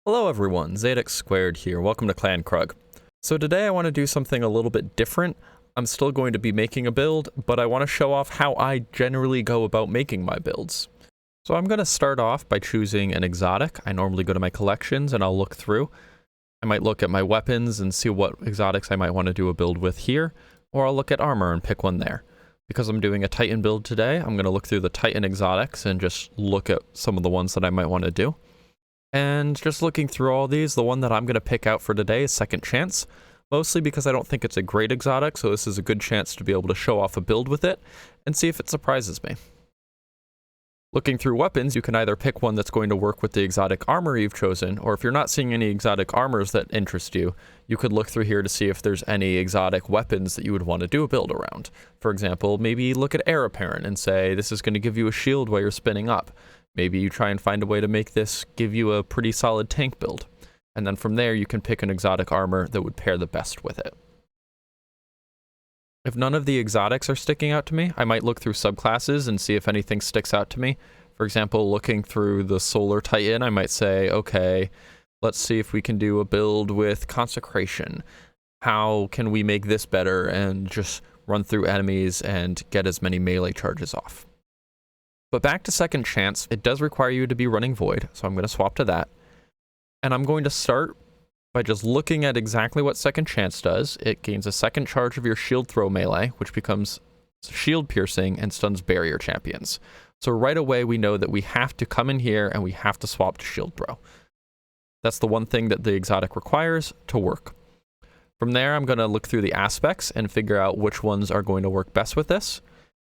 Hello everyone, Zadex Squared here, welcome to Clan Krug. So today I want to do something a little bit different. I'm still going to be making a build, but I want to show off how I generally go about making my builds. So I'm going to start off by choosing an exotic. I normally go to my collections and I'll look through. I might look at my weapons and see what exotics I might want to do a build with here, or I'll look at armor and pick one there. Because I'm doing a Titan build today, I'm going to look through the Titan exotics and just look at some of the ones that I might want to do. And just looking through all these, the one that I'm going to pick out for today is Second Chance, mostly because I don't think it's a great exotic, so this is a good chance to be able to show off a build with it and see if it surprises me. Looking through weapons, you can either pick one that's going to work with the exotic armor you've chosen, or if you're not seeing any exotic armors that interest you, you could look through here to see if there's any exotic weapons that you would want to do a build around. For example, maybe look at Heir Apparent and say, this is going to give you a shield while you're spinning up. Maybe you try and find a way to make this give you a pretty solid tank build. And then from there, you can pick an exotic armor that would pair the best with it. If none of the exotics are sticking out to me, I might look through subclasses and see if anything sticks out to me. For example, looking through the Solar Titan, I might say, okay, let's see if we can do a build with Consecration. How can we make this better and just run through enemies and get as many melee charges off? But back to Second Chance, it does require you to be running Void, so I'm going to swap to that. And I'm going to start by just looking at exactly what Second Chance does. It gains a second charge of your shield throw melee, which becomes shield piercing and stuns barrier champions. So right away we know that we have to come in here and we have to swap to shield throw. That's the one thing that the exotic requires to work. From there, I'm going to look through the aspects and figure out which ones are going to work best with this.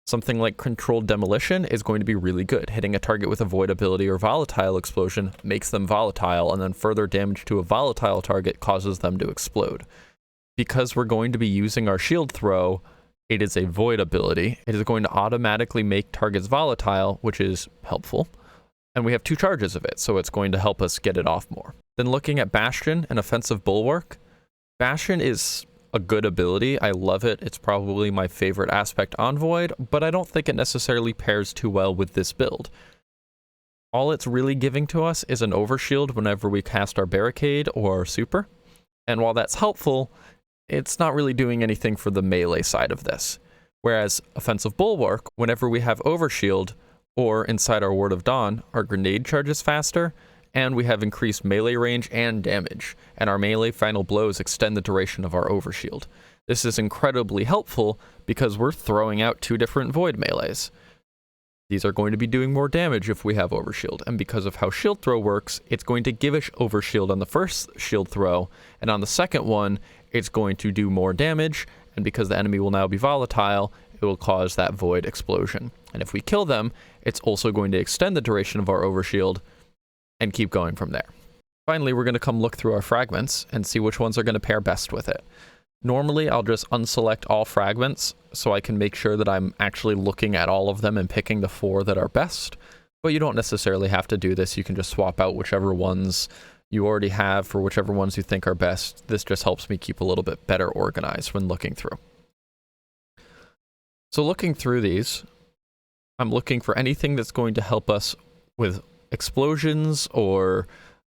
Something like Controlled Demolition is going to be really good. Hitting a target with a Void ability or Volatile Explosion makes them volatile, and then further damage to a volatile target causes them to explode. Because we're going to be using our shield throw, it is a Void ability. It is going to automatically make targets volatile, which is helpful. And we have 2 charges of it, so it's going to help us get it off more. Then looking at Bastion and Offensive Bulwark, Bastion is a good ability. I love it. It's probably my favorite aspect on Void, but I don't think it necessarily pairs too well with this build. All it's really giving to us is an overshield whenever we cast our Barricade or our Super, and while that's helpful, it's not really doing anything for the melee side of this. Whereas Offensive Bulwark, whenever we have overshield, or inside our Ward of Dawn, our grenade charges faster, and we have increased melee range and damage, and our melee final blows extend the duration of our overshield. This is incredibly helpful because we're throwing out 2 different Void melees. These are going to be doing more damage if we have overshield, and because of how shield throw works, it's going to give us overshield on the first shield throw, and on the second one, it's going to do more damage, and because the enemy will now be volatile, it will cause that Void explosion. And if we kill them, it's also going to extend the duration of our overshield, and keep going from there. Finally, we're going to come look through our fragments and see which ones are going to pair best with it. Normally, I'll just unselect all fragments so I can make sure that I'm actually looking at all of them and picking the 4 that are best, but you don't necessarily have to do this. You can just swap out whichever ones you already have for whichever ones you think are best. This just helps me keep a little bit better organized when looking through. So looking through these, I'm looking for anything that's going to help us with explosions or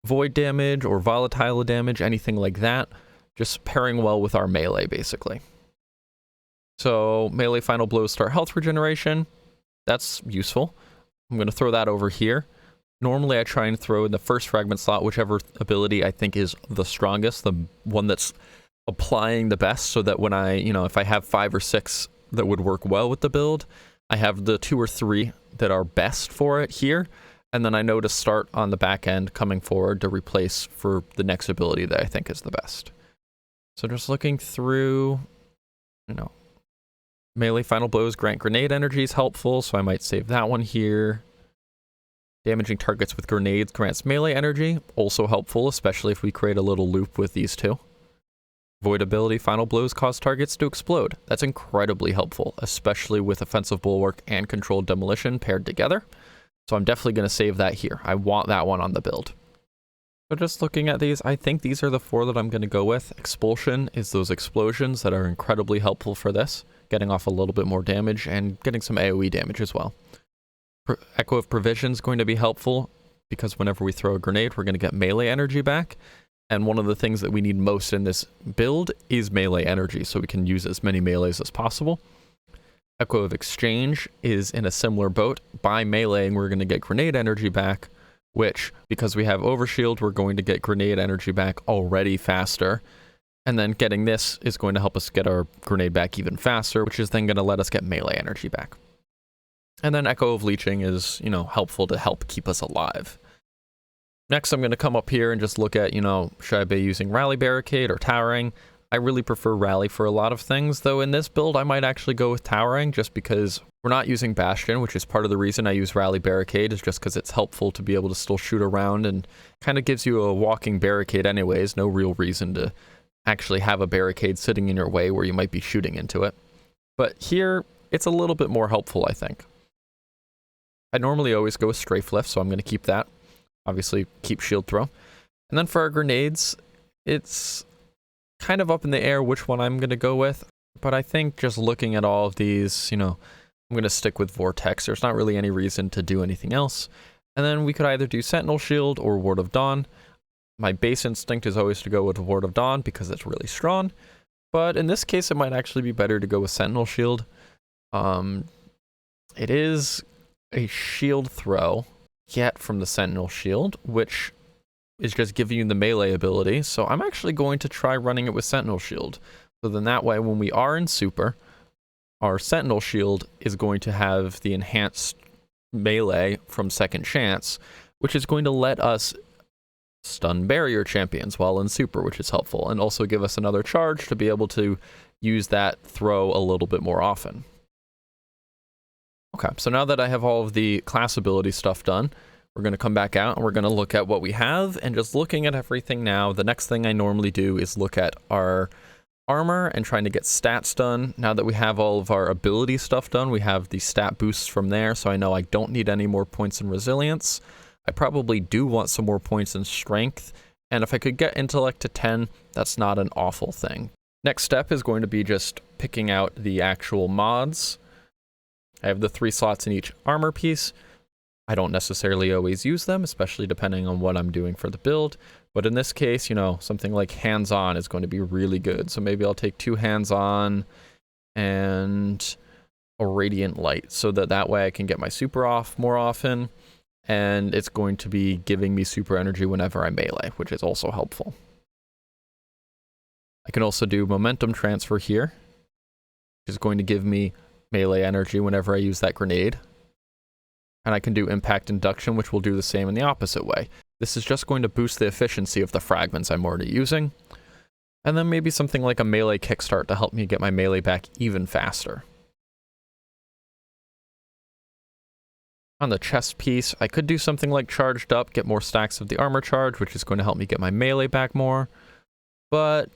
void damage or volatile damage, anything like that, just pairing well with our melee basically. So melee final blows start health regeneration, that's useful. I'm going to throw that over here. Normally I try and throw in the first fragment slot whichever ability I think is the strongest, the one that's applying the best, so that when I, if I have 5 or 6 that would work well with the build, I have the 2 or 3 that are best for it here. And then I know to start on the back end coming forward to replace for the next ability that I think is the best. So just looking through, melee final blows grant grenade energy is helpful, so I might save that one here. Damaging targets with grenades grants melee energy, also helpful, especially if we create a little loop with these 2. Void ability final blows cause targets to explode. That's incredibly helpful, especially with Offensive Bulwark and Controlled Demolition paired together. So I'm definitely going to save that here. I want that one on the build. So just looking at these, I think these are the 4 that I'm going to go with. Expulsion is those explosions that are incredibly helpful for this, getting off a little bit more damage and getting some AoE damage as well. Echo of Provision is going to be helpful. because whenever we throw a grenade, we're going to get melee energy back. And one of the things that we need most in this build is melee energy, so we can use as many melees as possible. Echo of Exchange is in a similar boat. By meleeing, we're going to get grenade energy back, which, because we have overshield, we're going to get grenade energy back already faster. And then getting this is going to help us get our grenade back even faster, which is then going to let us get melee energy back. And then Echo of Leeching is, helpful to help keep us alive. Next, I'm going to come up here and just look at, should I be using Rally Barricade or Towering? I really prefer Rally for a lot of things, though in this build I might actually go with Towering just because we're not using Bastion, which is part of the reason I use Rally Barricade, is just because it's helpful to be able to still shoot around and kind of gives you a walking barricade anyways, no real reason to actually have a barricade sitting in your way where you might be shooting into it. But here, it's a little bit more helpful, I think. I normally always go with Strafe Lift, so I'm going to keep that. Obviously, keep shield throw. And then for our grenades, it's kind of up in the air which one I'm going to go with. But I think just looking at all of these, I'm going to stick with Vortex. There's not really any reason to do anything else. And then we could either do Sentinel Shield or Ward of Dawn. My base instinct is always to go with Ward of Dawn because it's really strong. But in this case, it might actually be better to go with Sentinel Shield. It is a shield throw get from the Sentinel Shield, which is just giving you the melee ability. So I'm actually going to try running it with Sentinel Shield. So then that way, when we are in Super, our Sentinel Shield is going to have the enhanced melee from Second Chance, which is going to let us stun barrier champions while in Super, which is helpful, and also give us another charge to be able to use that throw a little bit more often. Okay, so now that I have all of the class ability stuff done, we're going to come back out and we're going to look at what we have. And just looking at everything now, the next thing I normally do is look at our armor and trying to get stats done. Now that we have all of our ability stuff done, we have the stat boosts from there, so I know I don't need any more points in resilience. I probably do want some more points in strength, and if I could get intellect to 10, that's not an awful thing. Next step is going to be just picking out the actual mods. I have the 3 slots in each armor piece. I don't necessarily always use them, especially depending on what I'm doing for the build. But in this case, something like hands-on is going to be really good. So maybe I'll take 2 hands-on and a radiant light so that way I can get my super off more often. And it's going to be giving me super energy whenever I melee, which is also helpful. I can also do momentum transfer here, which is going to give me melee energy whenever I use that grenade. And I can do impact induction, which will do the same in the opposite way. This is just going to boost the efficiency of the fragments I'm already using. And then maybe something like a melee kickstart to help me get my melee back even faster. On the chest piece, I could do something like charged up, get more stacks of the armor charge, which is going to help me get my melee back more. But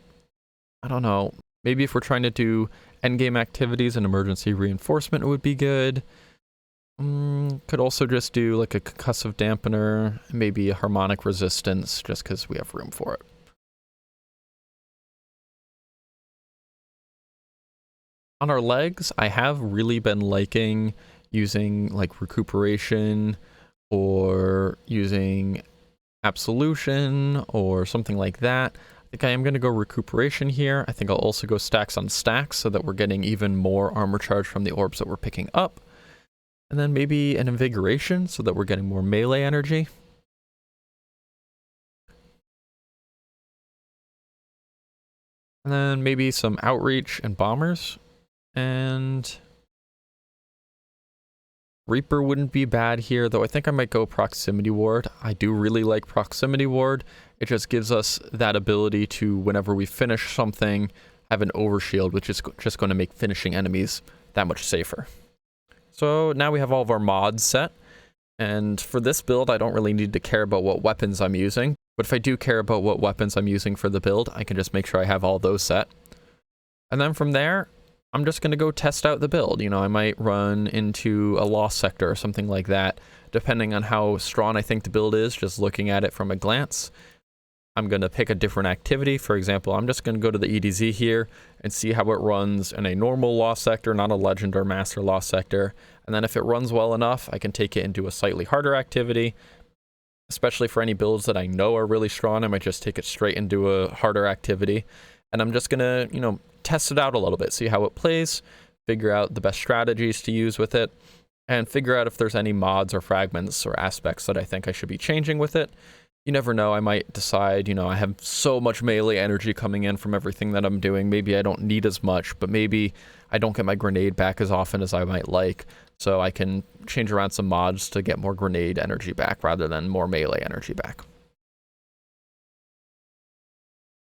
I don't know. Maybe if we're trying to do endgame activities and emergency reinforcement, it would be good. Could also just do like a concussive dampener, maybe a harmonic resistance, just because we have room for it. On our legs, I have really been liking using like recuperation or using absolution or something like that. I think I am going to go recuperation here. I think I'll also go stacks on stacks so that we're getting even more armor charge from the orbs that we're picking up. And then maybe an invigoration so that we're getting more melee energy. And then maybe some outreach and bombers. And Reaper wouldn't be bad here, though I think I might go proximity ward. I do really like proximity ward. It just gives us that ability to, whenever we finish something, have an overshield, which is just going to make finishing enemies that much safer. So now we have all of our mods set, and for this build I don't really need to care about what weapons I'm using, but if I do care about what weapons I'm using for the build, I can just make sure I have all those set. And then from there, I'm just going to go test out the build. I might run into a lost sector or something like that, depending on how strong I think the build is, just looking at it from a glance. I'm going to pick a different activity. For example, I'm just going to go to the EDZ here and see how it runs in a normal lost sector, not a legend or master lost sector. And then if it runs well enough, I can take it into a slightly harder activity. especially for any builds that I know are really strong. I might just take it straight into a harder activity. And I'm just gonna, test it out a little bit, see how it plays, figure out the best strategies to use with it, and figure out if there's any mods or fragments or aspects that I think I should be changing with it. You never know, I might decide, I have so much melee energy coming in from everything that I'm doing, maybe I don't need as much, but maybe I don't get my grenade back as often as I might like, so I can change around some mods to get more grenade energy back rather than more melee energy back.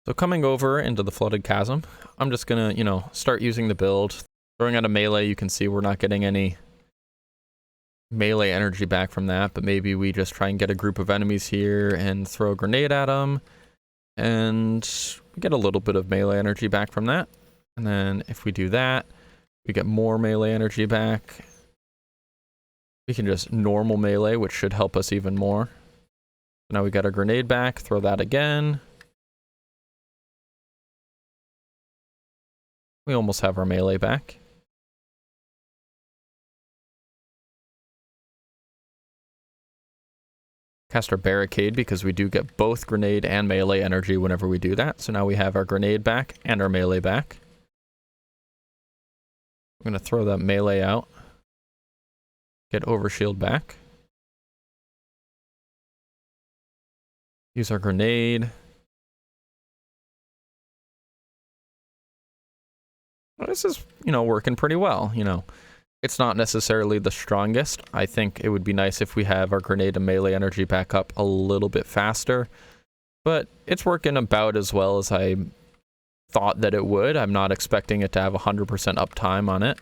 So coming over into the Flooded Chasm, I'm just gonna, start using the build. Throwing out a melee, you can see we're not getting any melee energy back from that, but maybe we just try and get a group of enemies here and throw a grenade at them, and we get a little bit of melee energy back from that. And then if we do that, we get more melee energy back. We can just normal melee, which should help us even more. Now we got our grenade back, throw that again. We almost have our melee back. Cast our barricade because we do get both grenade and melee energy whenever we do that. So now we have our grenade back and our melee back. I'm going to throw that melee out. Get overshield back. Use our grenade. This is, working pretty well, It's not necessarily the strongest. I think it would be nice if we have our grenade and melee energy back up a little bit faster. But it's working about as well as I thought that it would. I'm not expecting it to have 100% uptime on it.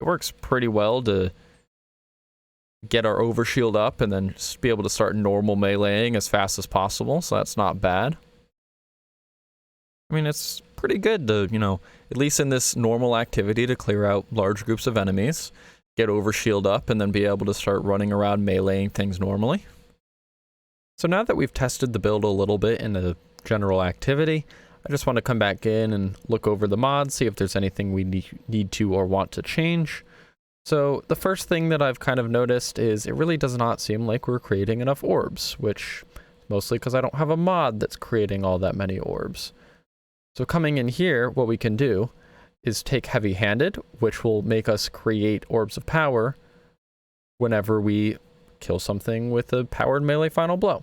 It works pretty well to get our overshield up and then just be able to start normal meleeing as fast as possible, so that's not bad. I mean, it's pretty good to, at least in this normal activity, to clear out large groups of enemies, get overshield up, and then be able to start running around meleeing things normally. So now that we've tested the build a little bit in the general activity, I just want to come back in and look over the mods, see if there's anything we need to or want to change. So the first thing that I've kind of noticed is it really does not seem like we're creating enough orbs, which is mostly because I don't have a mod that's creating all that many orbs. So coming in here, what we can do is take heavy-handed, which will make us create orbs of power whenever we kill something with a powered melee final blow.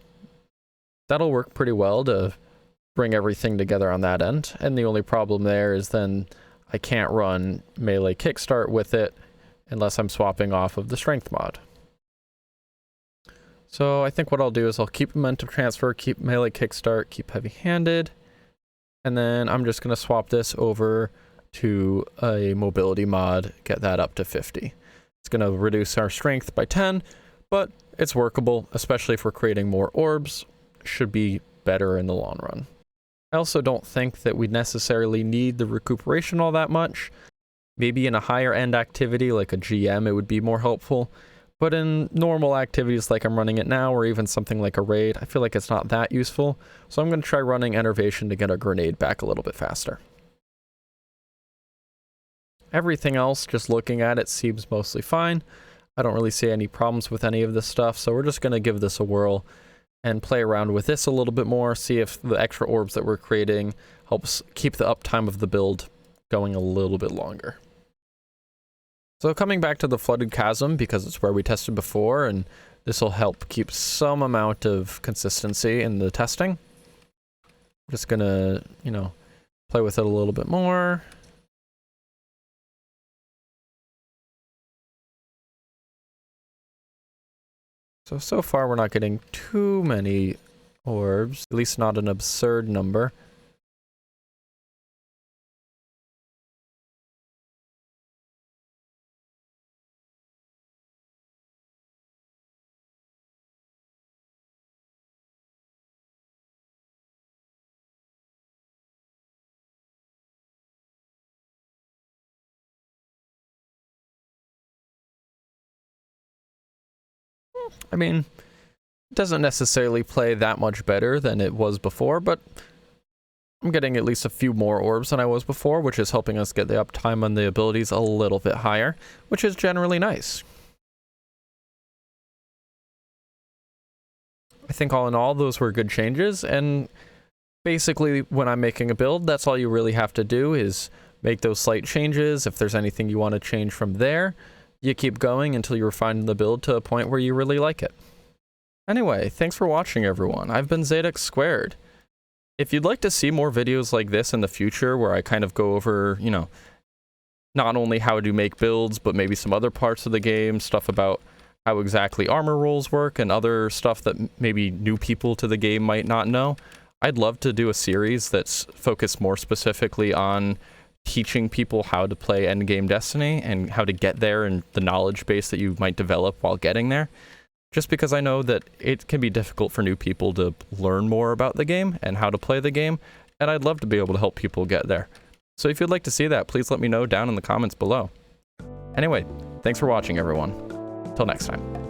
That'll work pretty well to bring everything together on that end, and the only problem there is then I can't run melee kickstart with it unless I'm swapping off of the strength mod. So I think what I'll do is I'll keep momentum transfer, keep melee kickstart, keep heavy-handed, and then I'm just going to swap this over to a mobility mod, get that up to 50. It's going to reduce our strength by 10, but it's workable, especially if we're creating more orbs. Should be better in the long run. I also don't think that we necessarily need the recuperation all that much. Maybe in a higher end activity like a GM it would be more helpful, but in normal activities like I'm running it now, or even something like a raid, I feel like it's not that useful, so I'm going to try running Enervation to get a grenade back a little bit faster. Everything else, just looking at it, seems mostly fine. I don't really see any problems with any of this stuff, so we're just going to give this a whirl and play around with this a little bit more, see if the extra orbs that we're creating helps keep the uptime of the build going a little bit longer. So coming back to the Flooded Chasm, because it's where we tested before, and this will help keep some amount of consistency in the testing. I'm just gonna, play with it a little bit more. So far we're not getting too many orbs, at least not an absurd number. I mean, it doesn't necessarily play that much better than it was before, but I'm getting at least a few more orbs than I was before, which is helping us get the uptime on the abilities a little bit higher, which is generally nice. I think all in all, those were good changes, and basically when I'm making a build, that's all you really have to do is make those slight changes. If there's anything you want to change from there, you keep going until you refine the build to a point where you really like it. Anyway, thanks for watching, everyone. I've been Zadex Squared. If you'd like to see more videos like this in the future, where I kind of go over, you know, not only how to make builds, but maybe some other parts of the game, stuff about how exactly armor rolls work, and other stuff that maybe new people to the game might not know, I'd love to do a series that's focused more specifically on teaching people how to play endgame Destiny and how to get there and the knowledge base that you might develop while getting there. Just because I know that it can be difficult for new people to learn more about the game and how to play the game, and I'd love to be able to help people get there. So if you'd like to see that, please let me know down in the comments below. Anyway, thanks for watching, everyone. Till next time.